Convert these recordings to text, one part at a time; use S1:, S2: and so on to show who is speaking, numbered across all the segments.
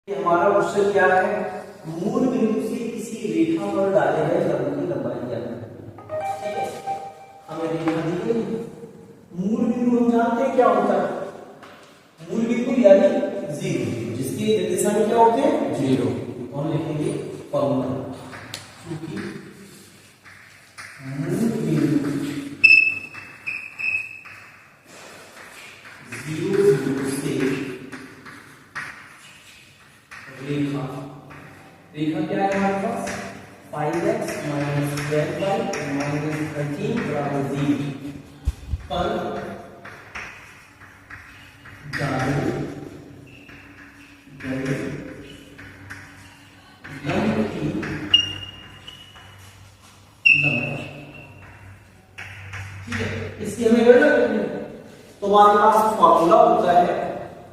S1: हमारा क्वेश्चन क्या है, मूल बिंदु से किसी रेखा पर डाले गए लंब की लंबाई क्या है। ठीक है, हमें रेखा दी गई। मूल बिंदु हम जानते हैं क्या होता है, मूल बिंदु यानी जीरो, जिसके निर्देशांक क्या होते हैं जीरो। और लिखेंगे फॉर्मूला, क्योंकि मूल बिंदु जीरो जीरो से रेखा, रेखा क्या है हमारे पास 5x - 12y - 13 बराबर 0 पर डाले गए लंब की लंबाई। ठीक है, इसकी हमें गणना करनी है। तो हमारे पास फॉर्मूला होता है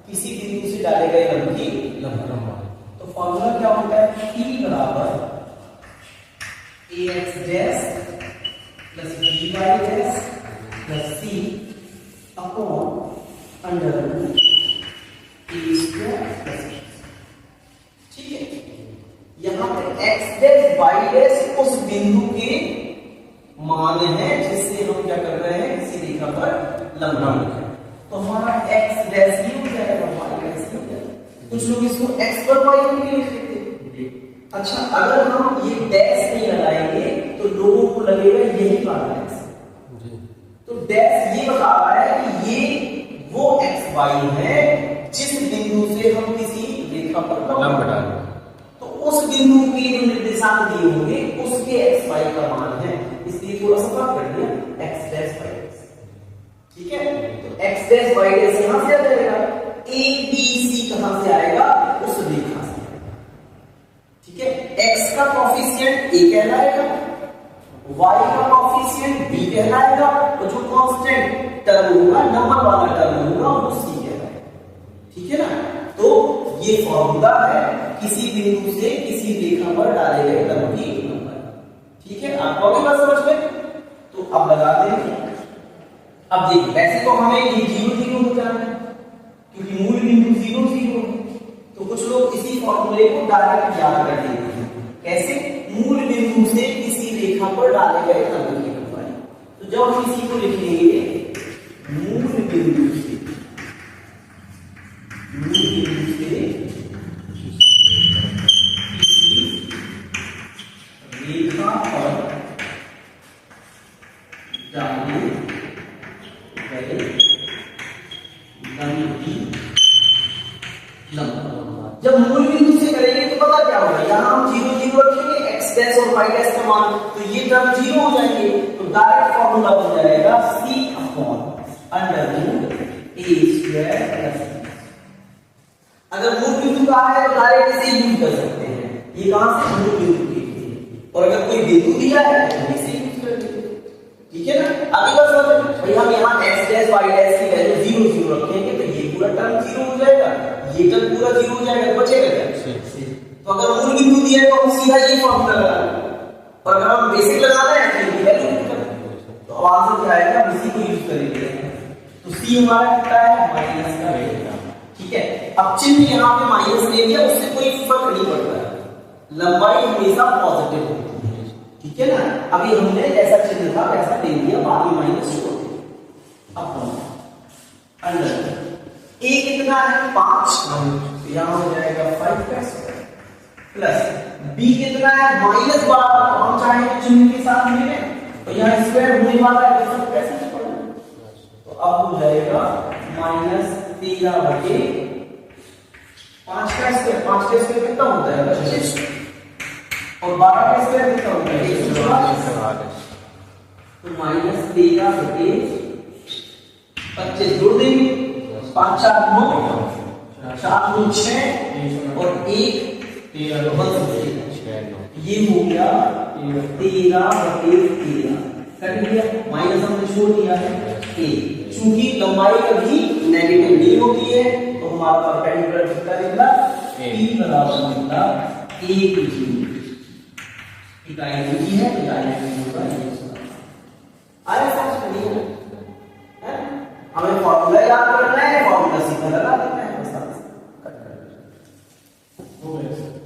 S1: किसी बिंदु से डाले गए लंब की लंबाई। तो फॉर्मूला क्या होता है, P बराबर ax dash plus by dash plus c upon under root a square plus. ठीक है, यहां पे x डैश y डैश उस बिंदु के मान है जिससे हम क्या कर रहे हैं, किसी रेखा पर लंब बना रहे हैं। तो हमारा x डैश ये हो जाएगा, y डैश ये हो जाएगा। कुछ लोग इसको x पर y भी लिख देते हैं। अच्छा, अगर हम ये डैश नहीं लगाएंगे तो लोगों को लगेगा यही वाला x। तो डैश ये बता रहा है कि ये वो x y है जिस बिंदु से हम किसी रेखा पर लंब बना रहे हैं। तो उस बिंदु के जो निर्देशांक दिए होंगे उसके x y का मान है, इसलिए थोड़ा सा बात कर दिया x डैश y डैश। ठीक है, तो x डैश y डैश यहां से आ जाएगा, a b c कहां से आएगा, उस रेखा से। ठीक है, x का कोएफिशिएंट a कहलाएगा, y का कोएफिशिएंट b कहलाएगा, और जो कांस्टेंट टर्म होगा, नंबर वाला टर्म होगा, वो c कहलाएगा। ठीक है ना, तो ये फॉर्मूला है किसी बिंदु से किसी रेखा पर डाले गए लंब की लंबाई। ठीक है, आपको अभी बात समझ में, तो अब लगा देंगे। अब देखिए, वैसे तो हमें ये 0 0 हो जाना है क्योंकि मूल बिंदु 0 0 है। तो कुछ लोग इसी फॉर्मूले को डायरेक्ट याद कर लेते हैं। कैसे, मूल बिंदु से किसी रेखा पर डाले गए लंब की लंबाई। तो जब हम इसी को लिखेंगे, मूल बिंदु से किसी रेखा पर डाले गए लंब की लंबाई। जब मूल बिंदु से करेंगे तो पता क्या होगा, यहां हम 0 0 रखेंगे, x डैश और y डैश का मान, तो ये टर्म 0 हो जाएंगे। तो डायरेक्ट फॉर्मूला बन जाएगा c upon under root a square plus. अगर मूल बिंदु का है तो डायरेक्ट इसे यूज कर सकते हैं, ये कहां से, मूल बिंदु के लिए। और अगर कोई बिंदु दिया है तो इसे यूज कर लेंगे। ठीक है ना, अभी बस भाई हम यहाँ x डैश y डैश की वैल्यू 0 0 रखेंगे तो ये पूरा टर्म 0 हो जाएगा, ये टर्म पूरा 0 हो जाएगा, तो बचेगा क्या। तो अगर मूल बिंदु दिया है तो हम सीधा ये फॉर्मूला लगाएंगे, और अगर हम बेसिक लगाना है तो ये वैल्यू यूज करेंगे। तो अब आंसर क्या आएगा, हम इसी को यूज करेंगे। तो c हमारा कितना है, माइनस का। ठीक है, अब चिन्ह यहाँ पे माइनस ले लिया, उससे कोई फर्क नहीं पड़ता है, लंबाई हमेशा पॉजिटिव होती है। ठीक है ना, अभी हमने जैसा चिन्ह था वैसा ले लिया, बाद में माइनस छोड़ दिया। अब अंडर a कितना है 5, तो यहां हो जाएगा 5 का स्क्वायर प्लस b कितना है -12, तो हम चाहेंगे चिन्ह के साथ मिले, तो यहां स्क्वायर होने वाला है तो सब कैसे पढ़ना। तो अब हो जाएगा -13 बटे 5 का स्क्वायर। 5 का स्क्वायर कितना होता है 25, और 12 का स्क्वायर कितना होता है 144। तो -13 बटे 25 जोड़ देंगे, 5 4 9 4 2 6 और 1 ये हो गया 13 बटे 13। कर दिया, माइनस हमने छोड़ दिया है a। चूंकि लंबाई कभी नेगेटिव नहीं होती है तो हमारा परपेंडिकुलर कितना निकला, p बराबर निकला 1 यूनिट। इकाई दूरी है, इकाई होगा आया समझ में नहीं है, हमें फॉर्मूला याद करना है, फॉर्मूला सीधा लगा देना है।
S2: हो गया सर